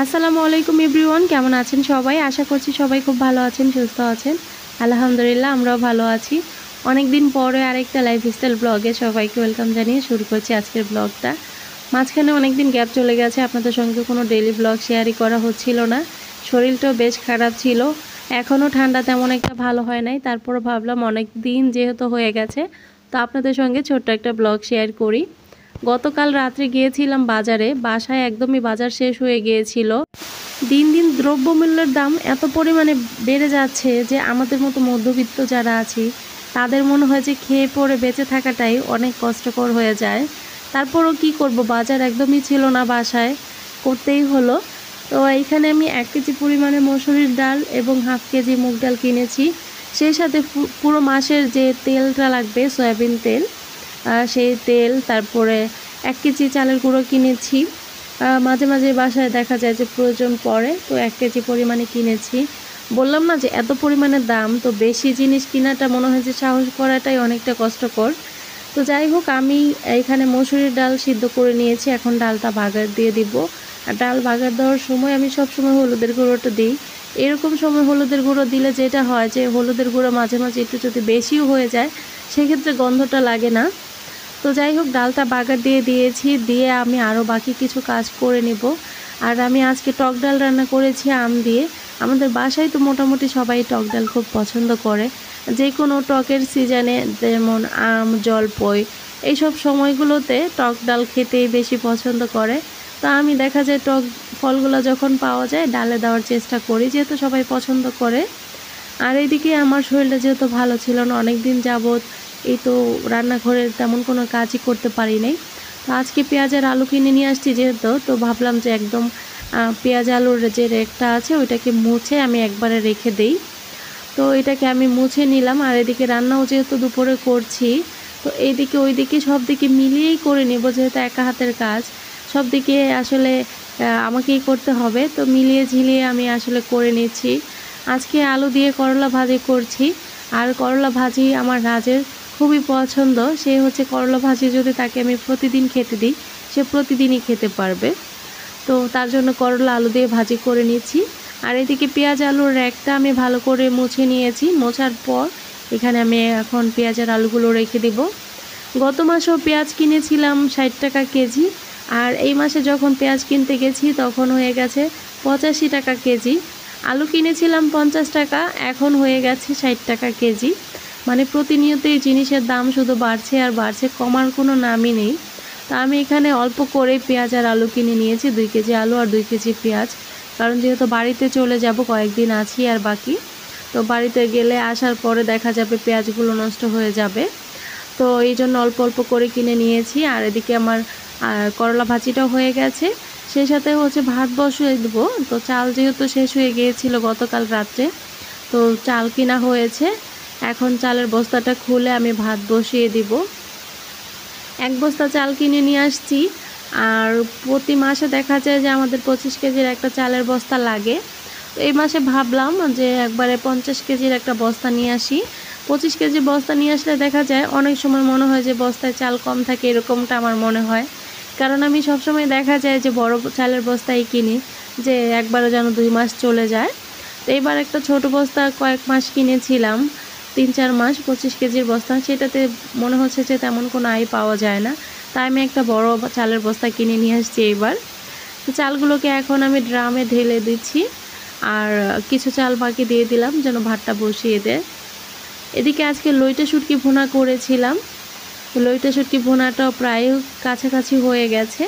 আসসালামু আলাইকুম এভরিওয়ান, কেমন আছেন সবাই? আশা করছি সবাই খুব ভালো আছেন, সুস্থ আছেন। আলহামদুলিল্লাহ আমরাও ভালো আছি। অনেক দিন পরে আরেকটা লাইফস্টাইল ব্লগে সবাইকে ওয়েলকাম জানিয়ে শুরু করছি আজকের ব্লগটা। মাঝখানে অনেক দিন গ্যাপ চলে গেছে, আপনাদের সঙ্গে কোনো ডেইলি ব্লগ শেয়ারই করা হচ্ছিল না। শরীরটাও বেশ খারাপ ছিল, এখনও ঠান্ডা তেমন একটা ভালো হয় নাই। তারপরও ভাবলাম অনেক দিন যেহেতু হয়ে গেছে, তো আপনাদের সঙ্গে ছোট্ট একটা ব্লগ শেয়ার করি। গতকাল রাত্রে গিয়েছিলাম বাজারে, বাসায় একদমই বাজার শেষ হয়ে গিয়েছিল। দিন দিন দ্রব্যমূল্যের দাম এত পরিমাণে বেড়ে যাচ্ছে যে আমাদের মতো মধ্যবিত্ত যারা আছি তাদের মনে হয় যে খেয়ে পরে বেঁচে থাকাটাই অনেক কষ্টকর হয়ে যায়। তারপরও কি করব, বাজার একদমই ছিল না, বাসায় করতেই হলো। তো এইখানে আমি 1 কেজি পরিমাণে মসুরির ডাল এবং হাফ কেজি মুগ ডাল কিনেছি। সেই সাথে পুরো মাসের যে তেলটা লাগবে, সয়াবিন তেল, সেই তেল, তারপরে 1 কেজি চালের গুঁড়ো কিনেছি। মাঝে মাঝে বাসায় দেখা যায় যে প্রয়োজন পড়ে, তো 1 কেজি পরিমাণে কিনেছি। বললাম না যে এত পরিমাণে দাম, তো বেশি জিনিস কেনাটা মনে হয় যে সাহস করাটাই অনেকটা কষ্টকর। তো যাই হোক, আমি এইখানে মসুরির ডাল সিদ্ধ করে নিয়েছি, এখন ডালটা বাগার দিয়ে দিব। আর ডাল বাগার দেওয়ার সময় আমি সব সময় হলুদের গুঁড়োটা দিই। এরকম সময় হলুদের গুঁড়ো দিলে যেটা হয় যে হলুদের গুঁড়ো মাঝে মাঝে একটু যদি বেশিও হয়ে যায়, সেক্ষেত্রে গন্ধটা লাগে না। তো যাই হোক, ডালটা বাগার দিয়ে দিয়েছি, দিয়ে আমি আরও বাকি কিছু কাজ করে নেব। আর আমি আজকে টক ডাল রান্না করেছি আম দিয়ে। আমাদের বাসায় তো মোটামুটি সবাই টক ডাল খুব পছন্দ করে, যে কোনো টকের সিজনে, যেমন আম, জলপাই, এইসব সময়গুলোতে টক ডাল খেতেই বেশি পছন্দ করে। তো আমি দেখা যায় টক ফলগুলো যখন পাওয়া যায় ডালে দেওয়ার চেষ্টা করি, যেহেতু সবাই পছন্দ করে। আর এইদিকে আমার শরীরটা যেহেতু ভালো ছিল না অনেক দিন যাবৎ, এই তো রান্নাঘরের তেমন কোনো কাজই করতে পারি নাই। তো আজকে পেঁয়াজ আর আলু কিনে নিয়ে আসছি যেহেতু, তো ভাবলাম যে একদম পেঁয়াজ আলুর যে রেকটা আছে ওইটাকে মুছে আমি একবারে রেখে দেই। তো এটাকে আমি মুছে নিলাম। আর এদিকে রান্নাও যেহেতু দুপুরে করছি, তো এইদিকে ওইদিকে সব দিকে মিলিয়েই করে নেব, যেহেতু একা হাতের কাজ, সব দিকে আসলে আমাকেই করতে হবে। তো মিলিয়ে ঝিলিয়ে আমি আসলে করে নিচ্ছি। আজকে আলু দিয়ে করলা ভাজি করছি। আর করলা ভাজি আমার রাজের খুবই পছন্দ। সে হচ্ছে করলা ভাজি যদি তাকে আমি প্রতিদিন খেতে দিই, সে প্রতিদিনই খেতে পারবে। তো তার জন্য করলা আলু দিয়ে ভাজি করে নিচ্ছি। আর এদিকে পেঁয়াজ আলুর র্যাকটা আমি ভালো করে মুছে নিয়েছি। মোছার পর এখানে আমি এখন পেঁয়াজ আর আলুগুলো রেখে দিব। গত মাসেও পেঁয়াজ কিনেছিলাম 60 টাকা কেজি, আর এই মাসে যখন পেঁয়াজ কিনতে গেছি তখন হয়ে গেছে 85 টাকা কেজি। আলু কিনেছিলাম 50 টাকা, এখন হয়ে গেছে 60 টাকা কেজি। মানে প্রতিনিয়তই জিনিসের দাম শুধু বাড়ছে আর বাড়ছে, কমার কোনো নামই নেই। তা আমি এখানে অল্প করে পেঁয়াজ আর আলু কিনে নিয়েছি, 2 কেজি আলু আর 2 কেজি পেঁয়াজ। কারণ যেহেতু বাড়িতে চলে যাব, কয়েকদিন আছি আর বাকি, তো বাড়িতে গেলে আসার পরে দেখা যাবে পেঁয়াজগুলো নষ্ট হয়ে যাবে। তো এই জন্য অল্প অল্প করে কিনে নিয়েছি। আর এদিকে আমার করলা ভাজিটাও হয়ে গেছে, সেই সাথে হচ্ছে ভাত বসিয়ে দেবো। তো চাল যেহেতু শেষ হয়ে গিয়েছিল গতকাল রাত্রে, তো চাল কিনা হয়েছে। এখন চালের বস্তাটা খুলে আমি ভাত বসিয়ে দিব। 1 বস্তা চাল কিনে নিয়ে আসছি। আর প্রতি মাসে দেখা যায় যে আমাদের 25 কেজির একটা চালের বস্তা লাগে। তো এই মাসে ভাবলাম যে একবারে 50 কেজির একটা বস্তা নিয়ে আসি। 25 কেজি বস্তা নিয়ে আসলে দেখা যায় অনেক সময় মনে হয় যে বস্তায় চাল কম থাকে, এরকমটা আমার মনে হয়। কারণ আমি সবসময় দেখা যায় যে বড় চালের বস্তাই কিনি, যে একবারও যেন 2 মাস চলে যায়। তো এবার একটা ছোট বস্তা কয়েক মাস কিনেছিলাম, 3-4 মাস, 25 কেজির বস্তা, সেটাতে মনে হচ্ছে যে তেমন কোনো আয় পাওয়া যায় না। তাই আমি একটা বড় চালের বস্তা কিনে নিয়ে আসছি এবার। তো চালগুলোকে এখন আমি ড্রামে ঢেলে দিচ্ছি, আর কিছু চাল বাকি দিয়ে দিলাম যেন ভাতটা বসিয়ে দেয়। এদিকে আজকে লইটা শুটকি ভুনা করেছিলাম। তো লইটা শুটকি ভুনাটাও প্রায় কাছাকাছি হয়ে গেছে।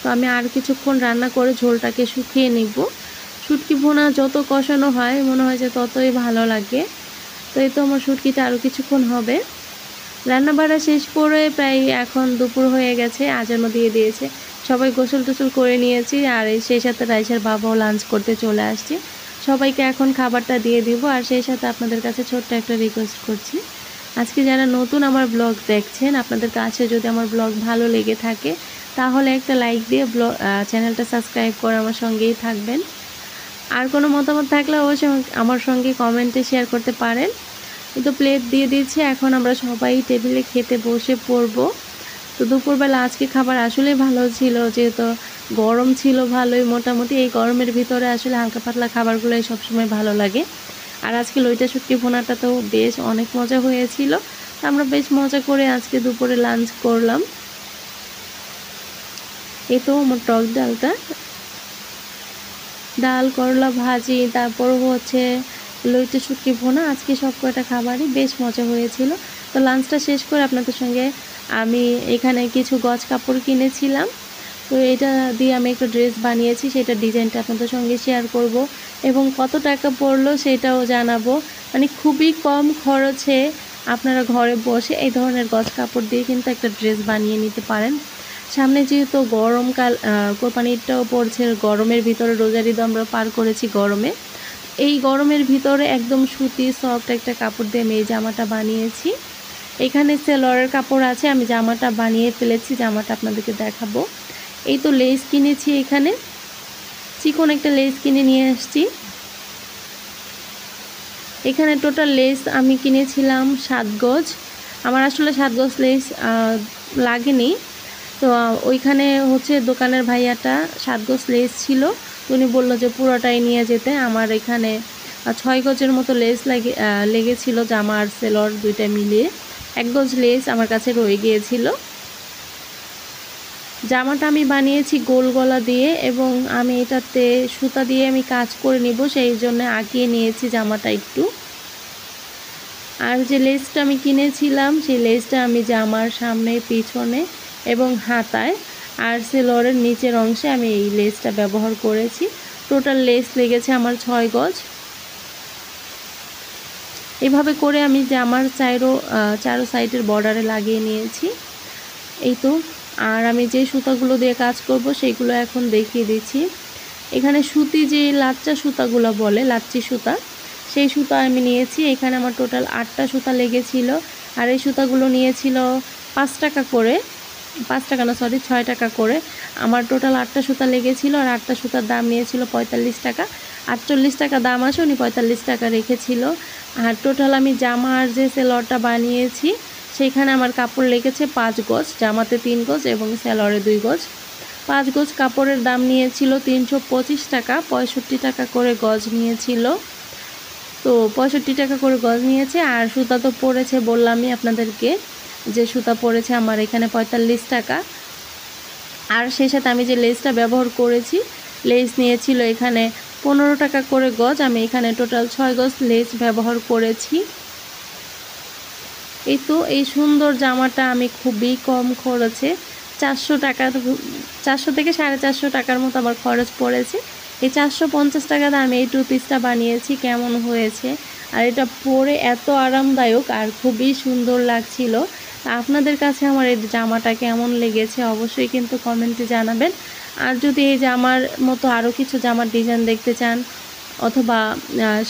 তো আমি আর কিছুক্ষণ রান্না করে ঝোলটাকে শুকিয়ে নিব। শুটকি ভুনা যত কষানো হয় মনে হয় যে ততই ভালো লাগে। তো এই তো আমার শুটকিটা আরও কিছুক্ষণ হবে। রান্নাবাড়া শেষ করে প্রায় এখন দুপুর হয়ে গেছে, আজানও দিয়ে দিয়েছে। সবাই গোসল টোসল করে নিয়েছি, আর সেই সাথে রাইসার বাবাও লাঞ্চ করতে চলে আসছে। সবাইকে এখন খাবারটা দিয়ে দিব। আর সেই সাথে আপনাদের কাছে ছোট্ট একটা রিকোয়েস্ট করছি, আজকে যারা নতুন আমার ব্লগ দেখছেন, আপনাদের কাছে যদি আমার ব্লগ ভালো লেগে থাকে তাহলে একটা লাইক দিয়ে চ্যানেলটা সাবস্ক্রাইব করে আমার সঙ্গেই থাকবেন। আর কোনো মতামত থাকলে অবশ্যই আমার সঙ্গে কমেন্টে শেয়ার করতে পারেন। তো প্লেট দিয়ে দিচ্ছি, এখন আমরা সবাই টেবিলে খেতে বসে পড়ব। তো দুপুরবেলা আজকে খাবার আসলেই ভালো ছিল, যেহেতু গরম ছিল ভালোই মোটামুটি। এই গরমের ভিতরে আসলে হালকা পাতলা খাবারগুলোই সবসময় ভালো লাগে। আর আজকে লইটা শুটকি ভুনাটা তো বেশ অনেক মজা হয়েছিল। আমরা বেশ মজা করে আজকে দুপুরে লাঞ্চ করলাম। এই তো আমার টক ডালটা, ডাল, করলা ভাজি, তারপর হচ্ছে লইটা শুটকি ভুনা, আজকে সব কয়টা খাবারই বেশ মজা হয়েছিল। তো লাঞ্চটা শেষ করে আপনাদের সঙ্গে আমি এখানে কিছু গজ কাপড় কিনেছিলাম। তো এটা দিয়ে আমি একটা ড্রেস বানিয়েছি, সেটা ডিজাইনটা আপনাদের সঙ্গে শেয়ার করব এবং কত টাকা পড়লো সেটাও জানাবো। মানে খুবই কম খরচে আপনারা ঘরে বসে এই ধরনের গজ কাপড় দিয়ে কিন্তু একটা ড্রেস বানিয়ে নিতে পারেন। সামনে যেহেতু গরমকাল, কোরবানিটাও পড়ছে, গরমের ভিতরে রোজার ঈদ আমরা পার করেছি গরমে। এই গরমের ভিতরে একদম সুতি সফট একটা কাপড় দিয়ে আমি এই জামাটা বানিয়েছি। এখানে সেলরের কাপড় আছে, আমি জামাটা বানিয়ে ফেলেছি, জামাটা আপনাদেরকে দেখাবো। এই তো লেস কিনেছি, এখানে চিকন একটা লেস কিনে নিয়ে আসছি। এখানে টোটাল লেস আমি কিনেছিলাম 7 গজ। আমার আসলে 7 গজ লেস লাগেনি। তো ওইখানে হচ্ছে দোকানের ভাইয়াটা 7 গজ লেস ছিল, উনি বললো যে পুরোটাই নিয়ে যেতে। আমার এখানে 6 গজের মতো লেস লেগেছিল, জামা আর সেলর দুইটা মিলিয়ে 1 গজ লেস আমার কাছে রয়ে গিয়েছিল। জামাটা আমি বানিয়েছি গোল গলা দিয়ে এবং আমি এটাতে সুতা দিয়ে আমি কাজ করে নিব, সেই জন্য আঁকিয়ে নিয়েছি জামাটা একটু। আর যে লেসটা আমি কিনেছিলাম সেই লেসটা আমি জামার সামনে, পিছনে এবং হাতায় আর সেলরের নিচের অংশে আমি এই লেসটা ব্যবহার করেছি। টোটাল লেস লেগেছে আমার 6 গজ। এভাবে করে আমি জামার চারো সাইডের বর্ডারে লাগিয়ে নিয়েছি। এই তো। আর আমি যে সুতাগুলো দিয়ে কাজ করব সেগুলো এখন দেখিয়ে দিচ্ছি। এখানে সুতি যে লাচ্চা সুতাগুলো বলে, লাচ্চি সুতা, সেই সুতা আমি নিয়েছি। এখানে আমার টোটাল 8টা সুতা লেগেছিল। আর এই সুতাগুলো নিয়েছিল 5 টাকা করে, 5 টাকা না সরি 6 টাকা করে। আমার টোটাল 8টা সুতা লেগেছিল আর 8টা সুতার দাম নিয়েছিল 45 টাকা। 48 টাকা দাম আসে, উনি 45 টাকা রেখেছিল। আর টোটাল আমি জামা আর যে সেলরটা বানিয়েছি সেইখানে আমার কাপড় লেগেছে 5 গজ, জামাতে 3 গজ এবং সেলরে 2 গজ। 5 গজ কাপড়ের দাম নিয়েছিল 325 টাকা, 65 টাকা করে গজ নিয়েছিল। তো 65 টাকা করে গজ নিয়েছে। আর সুতা তো পড়েছে, বললামই আপনাদেরকে যে সুতা পড়েছে আমার এখানে 45 টাকা। আর সেই সাথে আমি যে লেসটা ব্যবহার করেছি, লেস নিয়েছিল এখানে 15 টাকা করে গজ। আমি এখানে টোটাল 6 গজ লেস ব্যবহার করেছি। এই তো এই সুন্দর জামাটা আমি খুবই কম খরচে 400 থেকে 450 টাকার মতো আমার খরচ পড়েছে। এই 450 টাকাতে আমি এই 2 পিসটা বানিয়েছি। কেমন হয়েছে? আর এটা পরে এত আরামদায়ক আর খুবই সুন্দর লাগছিল। আপনাদের কাছে আমার এই জামাটা কেমন লেগেছে অবশ্যই কিন্তু কমেন্টে জানাবেন। আর যদি এই জামার মতো আরও কিছু জামার ডিজাইন দেখতে চান অথবা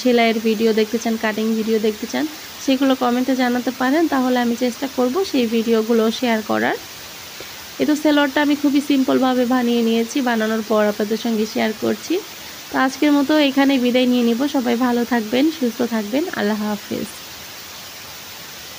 সেলাইয়ের ভিডিও দেখতে চান, কাটিং ভিডিও দেখতে চান, সেগুলো কমেন্টে জানাতে পারেন, তাহলে আমি চেষ্টা করব সেই ভিডিওগুলো শেয়ার করার। এই তো সেলরটা আমি খুবই সিম্পলভাবে বানিয়ে নিয়েছি, বানানোর পর আপনাদের সঙ্গে শেয়ার করছি। তো আজকের মতো এখানে বিদায় নিয়ে নিব। সবাই ভালো থাকবেন, সুস্থ থাকবেন। আল্লাহ হাফেজ।